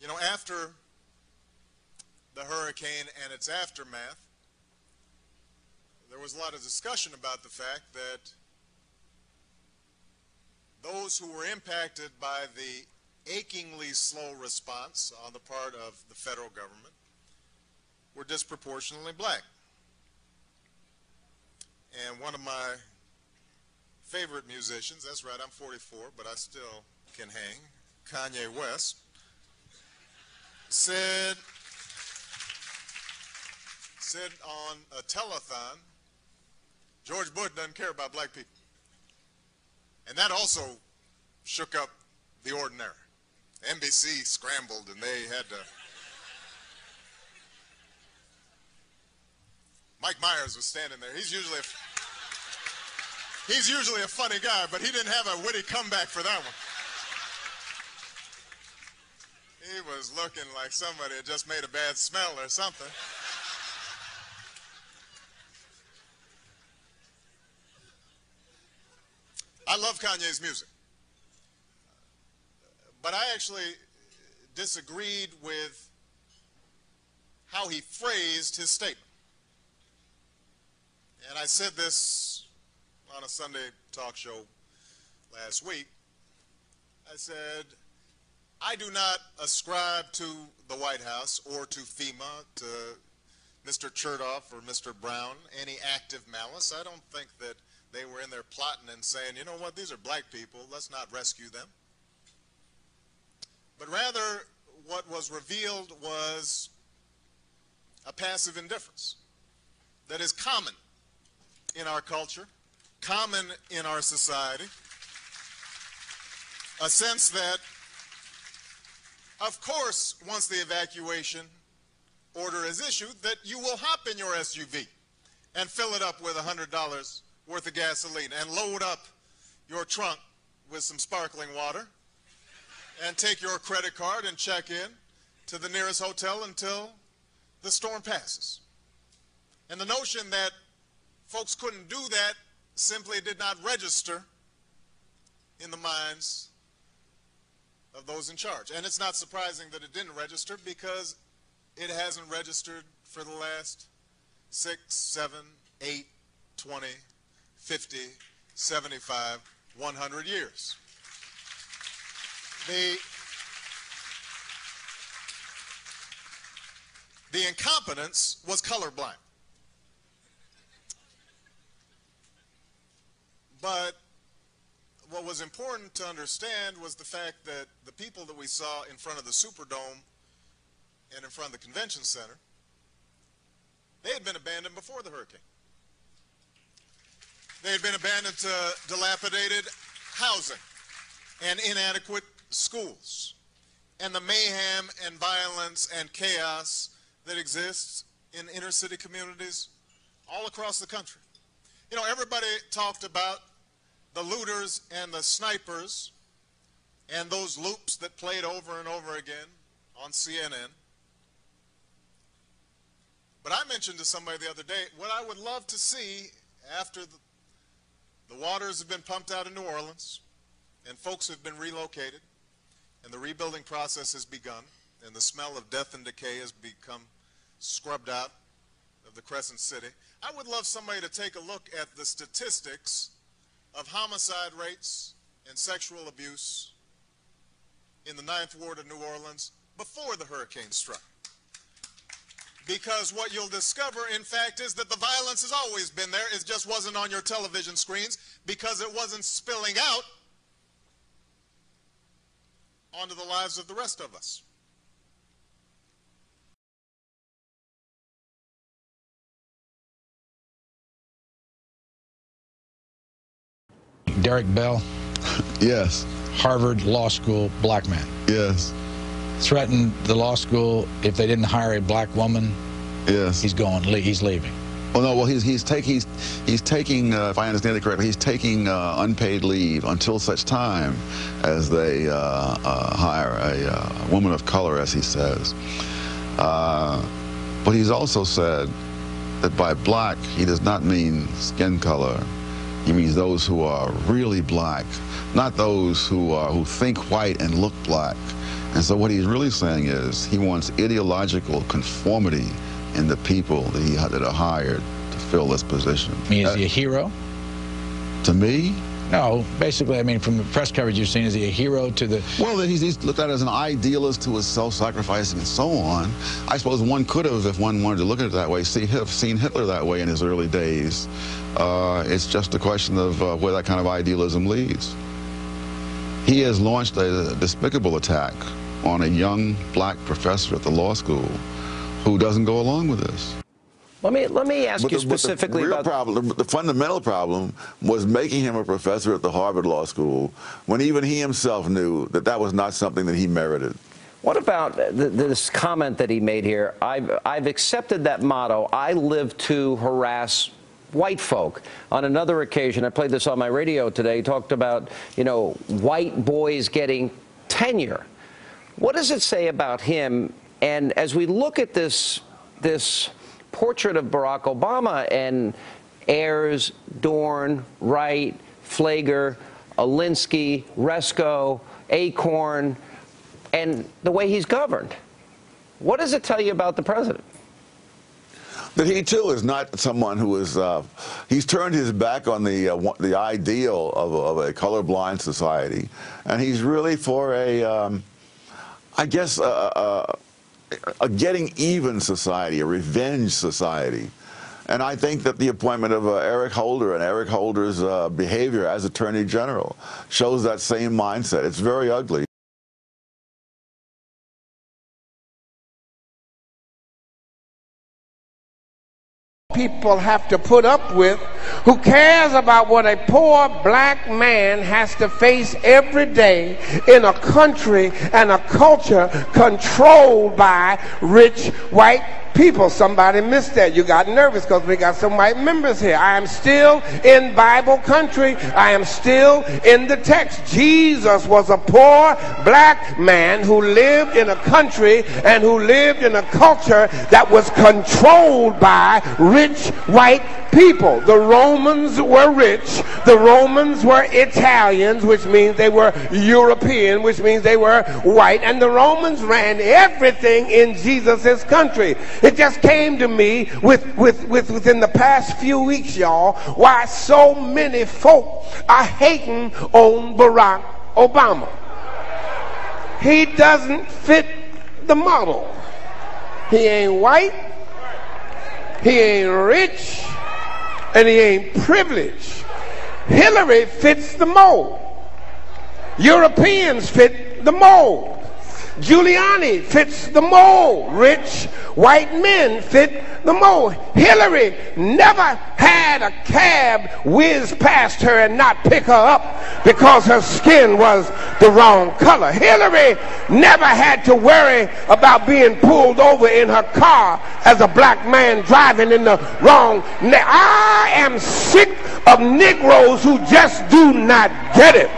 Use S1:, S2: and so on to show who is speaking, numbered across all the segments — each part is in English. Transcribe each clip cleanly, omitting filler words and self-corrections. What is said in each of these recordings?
S1: You know, after the hurricane and its aftermath, there was a lot of discussion about the fact that those who were impacted by the achingly slow response on the part of the federal government were disproportionately black. And one of my favorite musicians, that's right, I'm 44, but I still can hang, Kanye West, said on a telethon, George Bush doesn't care about black people. And that also shook up the ordinary. NBC scrambled and they had to. Mike Myers was standing there. He's usually a funny guy, but he didn't have a witty comeback for that one. He was looking like somebody had just made a bad smell or something. I love Kanye's music, but I actually disagreed with how he phrased his statement. And I said this on a Sunday talk show last week. I said, I do not ascribe to the White House or to FEMA, to Mr. Chertoff or Mr. Brown, any active malice. I don't think that they were in there plotting and saying, you know what, these are black people, let's not rescue them. But rather, what was revealed was a passive indifference that is common in our culture, common in our society, a sense that, of course, once the evacuation order is issued, that you will hop in your SUV and fill it up with $100 worth of gasoline and load up your trunk with some sparkling water and take your credit card and check in to the nearest hotel until the storm passes. And the notion that folks couldn't do that simply did not register in the minds of those in charge. And it's not surprising that it didn't register, because it hasn't registered for the last 6, 7, 8, 20, 50, 75, 100 years. The incompetence was colorblind. But what was important to understand was the fact that the people that we saw in front of the Superdome and in front of the Convention Center, they had been abandoned before the hurricane. They had been abandoned to dilapidated housing and inadequate schools and the mayhem and violence and chaos that exists in inner city communities all across the country. You know, everybody talked about the looters and the snipers and those loops that played over and over again on CNN. But I mentioned to somebody the other day, what I would love to see after the waters have been pumped out of New Orleans and folks have been relocated and the rebuilding process has begun and the smell of death and decay has become scrubbed out of the Crescent City, I would love somebody to take a look at the statistics of homicide rates and sexual abuse in the 9th Ward of New Orleans before the hurricane struck. Because what you'll discover, in fact, is that the violence has always been there. It just wasn't on your television screens because it wasn't spilling out onto the lives of the rest of us.
S2: Derrick Bell.
S3: Yes.
S2: Harvard Law School black man.
S3: Yes.
S2: Threatened the law school if they didn't hire a black woman.
S3: Yes.
S2: He's leaving.
S3: Oh no, well he's taking, if I understand it correctly, he's taking unpaid leave until such time as they hire a woman of color, as he says. But he's also said that by black he does not mean skin color. He means those who are really black, not those who think white and look black. And so what he's really saying is he wants ideological conformity in the people that are hired to fill this position.
S2: I mean, is he a hero?
S3: To me?
S2: No, basically, I mean, from the press coverage you've seen, is he a hero to the...
S3: Well, he's looked at as an idealist who is self-sacrificing and so on. I suppose one could have, if one wanted to look at it that way, seen Hitler that way in his early days. It's just a question of where that kind of idealism leads. He has launched a despicable attack on a young black professor at the law school who doesn't go along with this.
S4: Let me ask you specifically about
S3: the fundamental problem was making him a professor at the Harvard Law School when even he himself knew that that was not something that he merited.
S4: What about this comment that he made here? I've accepted that motto. I live to harass white folk. On another occasion, I played this on my radio today, he talked about, you know, white boys getting tenure. What does it say about him? And as we look at this portrait of Barack Obama and Ayers, Dorn, Wright, Flager, Alinsky, Resco, Acorn, and the way he's governed, what does it tell you about the president?
S3: That he too is not someone who is. He's turned his back on the ideal of a colorblind society, and he's really for I guess, a getting even society, a revenge society. And I think that the appointment of Eric Holder and Eric Holder's behavior as Attorney General shows that same mindset. It's very ugly.
S5: People have to put up with, who cares about what a poor black man has to face every day in a country and a culture controlled by rich white people. Somebody missed that. You got nervous because we got some white members here. I am still in Bible country. I am still in the text. Jesus was a poor black man who lived in a country and who lived in a culture that was controlled by rich white people. The Romans were rich. The Romans were Italians, which means they were European, which means they were white. And the Romans ran everything in Jesus' country. It just came to me within the past few weeks, y'all, why so many folk are hating on Barack Obama. He doesn't fit the model. He ain't white, he ain't rich, and he ain't privileged. Hillary fits the mold. Europeans fit the mold. Giuliani fits the mold. Rich white men fit the mold. Hillary never had a cab whiz past her and not pick her up because her skin was the wrong color. Hillary never had to worry about being pulled over in her car as a black man driving in the wrong. I am sick of Negroes who just do not get it.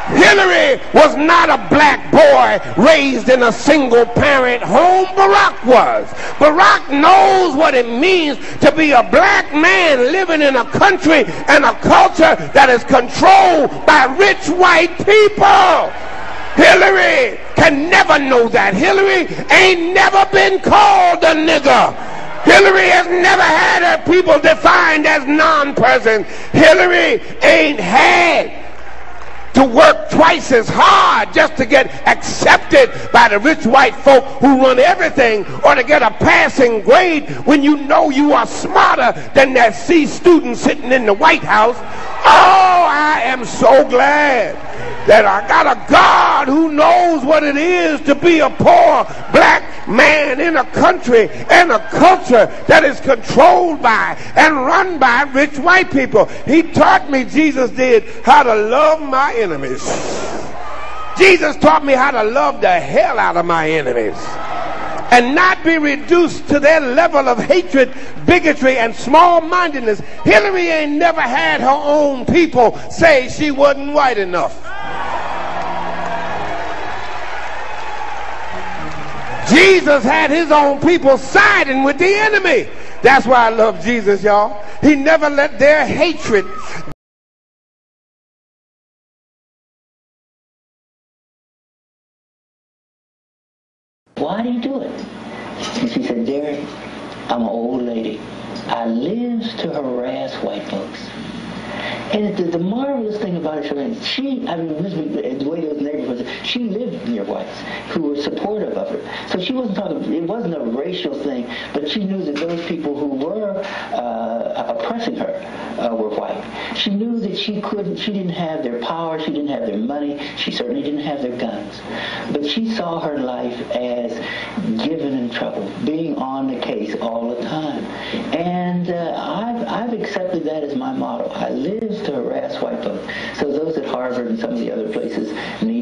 S5: Hillary was not a black boy raised in a single parent home. Barack was. Barack knows what it means to be a black man living in a country and a culture that is controlled by rich white people. Hillary can never know that. Hillary ain't never been called a nigger. Hillary has never had her people defined as non-persons. Hillary ain't had to work twice as hard just to get accepted by the rich white folk who run everything, or to get a passing grade when you know you are smarter than that C student sitting in the White House. Oh, I am so glad that I got a God who knows what it is to be a poor black man in a country and a culture that is controlled by and run by rich white people. He taught me, Jesus did, how to love my enemies. Jesus taught me how to love the hell out of my enemies and not be reduced to their level of hatred, bigotry, and small-mindedness. Hillary ain't never had her own people say she wasn't white enough. Jesus had his own people siding with the enemy. That's why I love Jesus, y'all. He never let their hatred
S6: why do you do it? And she said, Derrick, I'm an old lady. I live to harass white folks. And the marvelous thing about it, the way those neighborhoods, she lived near whites who were supportive of her. So she wasn't talking, it wasn't a racial thing, but she knew that those people who were oppressing her were white. She knew that she didn't have their power, she didn't have their money, she certainly didn't have their guns. But she saw her life as given in trouble, being on the case all the time. And I've accepted that as my motto. I live to harass white folks. So those at Harvard and some of the other places need